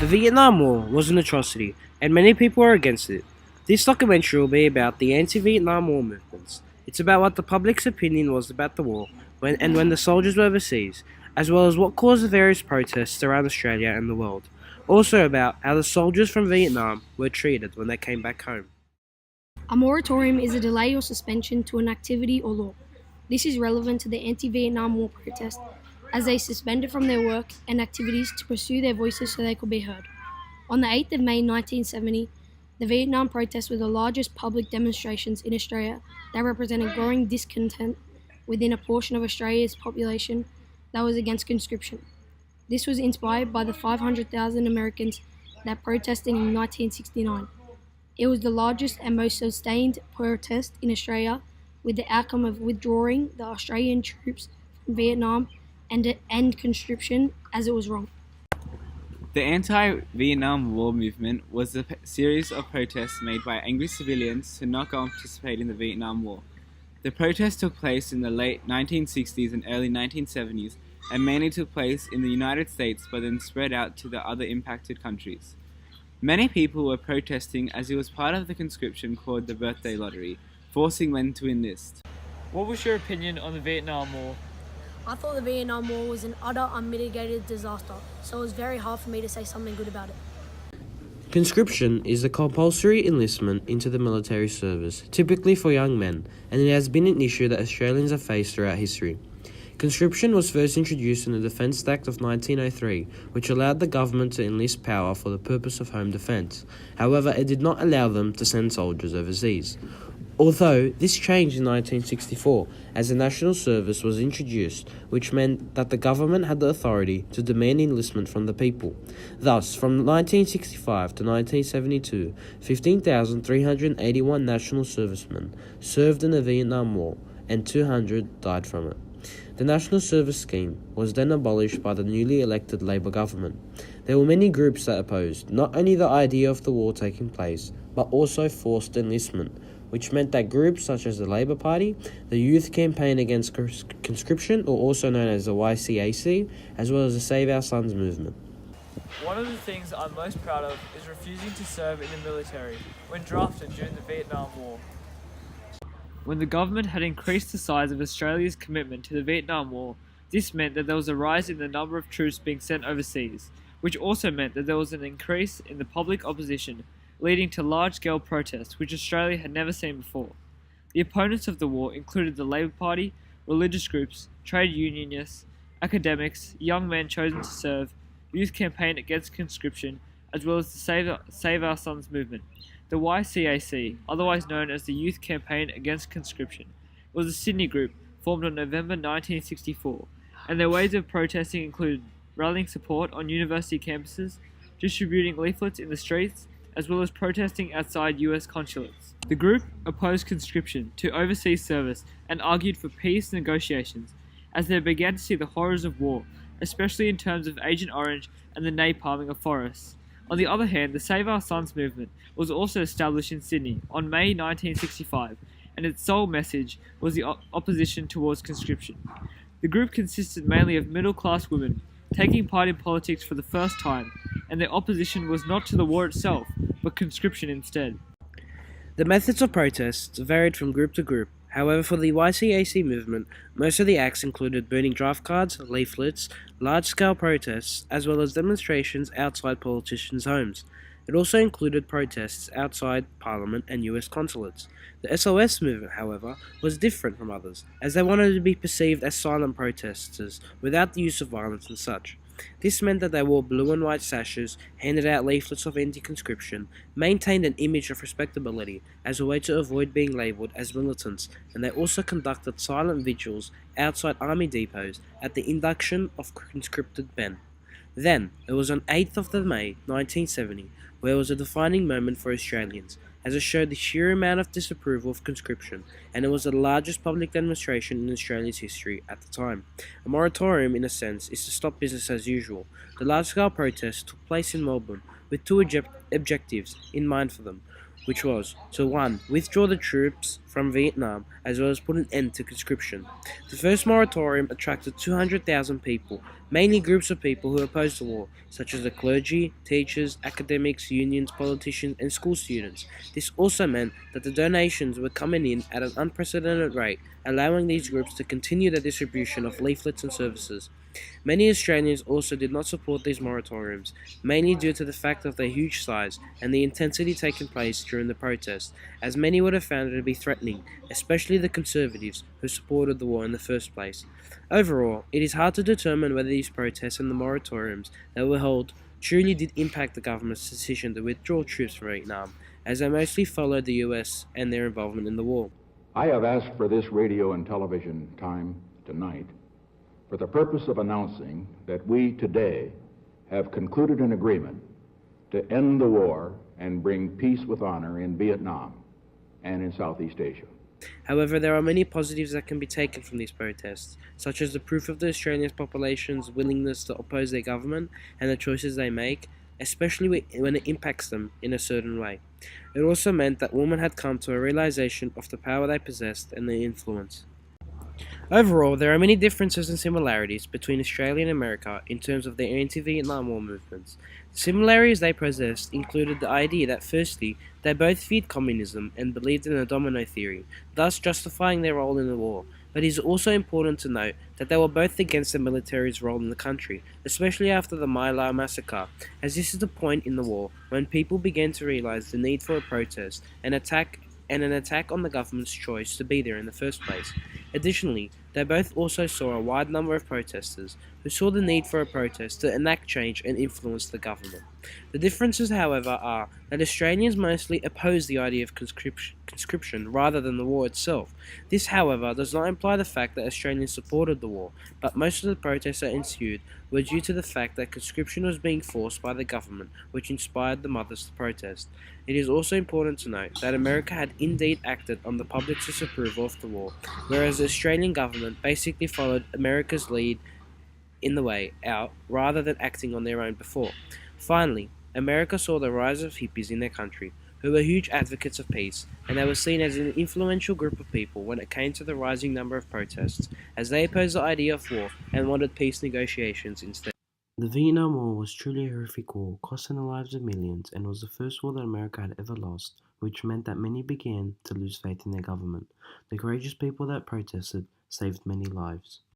The Vietnam War was an atrocity, and many people are against it. This documentary will be about the anti-Vietnam War movements. It's about what the public's opinion was about the war when the soldiers were overseas, as well as what caused the various protests around Australia and the world. Also about how the soldiers from Vietnam were treated when they came back home. A moratorium is a delay or suspension to an activity or law. This is relevant to the anti-Vietnam War protest, as they suspended from their work and activities to pursue their voices so they could be heard. On the 8th of May 1970, the Vietnam protests were the largest public demonstrations in Australia that represented growing discontent within a portion of Australia's population that was against conscription. This was inspired by the 500,000 Americans that protested in 1969. It was the largest and most sustained protest in Australia, with the outcome of withdrawing the Australian troops from Vietnam and to end conscription, as it was wrong. The anti-Vietnam War movement was a series of protests made by angry civilians to not go and participate in the Vietnam War. The protests took place in the late 1960s and early 1970s and mainly took place in the United States but then spread out to the other impacted countries. Many people were protesting as it was part of the conscription called the birthday lottery, forcing men to enlist. What was your opinion on the Vietnam War? I thought the Vietnam War was an utter unmitigated disaster, so it was very hard for me to say something good about it. Conscription is the compulsory enlistment into the military service, typically for young men, and it has been an issue that Australians have faced throughout history. Conscription was first introduced in the Defence Act of 1903, which allowed the government to enlist power for the purpose of home defence. However, it did not allow them to send soldiers overseas. Although this changed in 1964, as the National Service was introduced, which meant that the government had the authority to demand enlistment from the people. Thus, from 1965 to 1972, 15,381 national servicemen served in the Vietnam War, and 200 died from it. The National Service Scheme was then abolished by the newly elected Labour government. There were many groups that opposed not only the idea of the war taking place, but also forced enlistment, which meant that groups such as the Labour Party, the Youth Campaign Against Conscription, or also known as the YCAC, as well as the Save Our Sons movement. One of the things I'm most proud of is refusing to serve in the military when drafted during the Vietnam War. When the government had increased the size of Australia's commitment to the Vietnam War, this meant that there was a rise in the number of troops being sent overseas, which also meant that there was an increase in the public opposition, leading to large-scale protests which Australia had never seen before. The opponents of the war included the Labour Party, religious groups, trade unionists, academics, young men chosen to serve, Youth Campaign Against Conscription, as well as the Save Our Sons movement. The YCAC, otherwise known as the Youth Campaign Against Conscription, was a Sydney group formed on November 1964, and their ways of protesting included rallying support on university campuses, distributing leaflets in the streets, as well as protesting outside US consulates. The group opposed conscription to overseas service and argued for peace negotiations, as they began to see the horrors of war, especially in terms of Agent Orange and the napalming of forests. On the other hand, the Save Our Sons movement was also established in Sydney on May 1965, and its sole message was the opposition towards conscription. The group consisted mainly of middle-class women taking part in politics for the first time, and their opposition was not to the war itself, but conscription instead. The methods of protests varied from group to group. However, for the YCAC movement, most of the acts included burning draft cards, leaflets, large-scale protests, as well as demonstrations outside politicians' homes. It also included protests outside Parliament and US consulates. The SOS movement, however, was different from others, as they wanted to be perceived as silent protesters without the use of violence and such. This meant that they wore blue and white sashes, handed out leaflets of anti-conscription, maintained an image of respectability as a way to avoid being labelled as militants, and they also conducted silent vigils outside army depots at the induction of conscripted men. Then, it was on 8th of May 1970, where it was a defining moment for Australians, as it showed the sheer amount of disapproval of conscription, and it was the largest public demonstration in Australia's history at the time. A moratorium, in a sense, is to stop business as usual. The large-scale protests took place in Melbourne, with two objectives in mind for them. which was to 1. Withdraw the troops from Vietnam, as well as put an end to conscription. The first moratorium attracted 200,000 people, mainly groups of people who opposed the war, such as the clergy, teachers, academics, unions, politicians, and school students. This also meant that the donations were coming in at an unprecedented rate, allowing these groups to continue their distribution of leaflets and services. Many Australians also did not support these moratoriums, mainly due to the fact of their huge size and the intensity taking place during the protest, as many would have found it to be threatening, especially the Conservatives who supported the war in the first place. Overall, it is hard to determine whether these protests and the moratoriums that were held truly did impact the government's decision to withdraw troops from Vietnam, as they mostly followed the US and their involvement in the war. I have asked for this radio and television time tonight for the purpose of announcing that we today have concluded an agreement to end the war and bring peace with honor in Vietnam and in Southeast Asia. However, there are many positives that can be taken from these protests, such as the proof of the Australian population's willingness to oppose their government and the choices they make, especially when it impacts them in a certain way. It also meant that women had come to a realization of the power they possessed and their influence. Overall, there are many differences and similarities between Australia and America in terms of their anti-Vietnam War movements. The similarities they possessed included the idea that firstly, they both feared communism and believed in the domino theory, thus justifying their role in the war. But it is also important to note that they were both against the military's role in the country, especially after the My Lai massacre, as this is the point in the war when people began to realize the need for a protest, an attack on the government's choice to be there in the first place. Additionally, they both also saw a wide number of protesters who saw the need for a protest to enact change and influence the government. The differences, however, are that Australians mostly oppose the idea of conscription rather than the war itself. This, however, does not imply the fact that Australians supported the war, but most of the protests that ensued were due to the fact that conscription was being forced by the government, which inspired the mothers to protest. It is also important to note that America had indeed acted on the public's disapproval of the war, whereas the Australian government basically followed America's lead in the way out rather than acting on their own before. Finally, America saw the rise of hippies in their country, who were huge advocates of peace, and they were seen as an influential group of people when it came to the rising number of protests, as they opposed the idea of war and wanted peace negotiations instead. The Vietnam War was truly a horrific war, costing the lives of millions, and was the first war that America had ever lost, which meant that many began to lose faith in their government. The courageous people that protested saved many lives.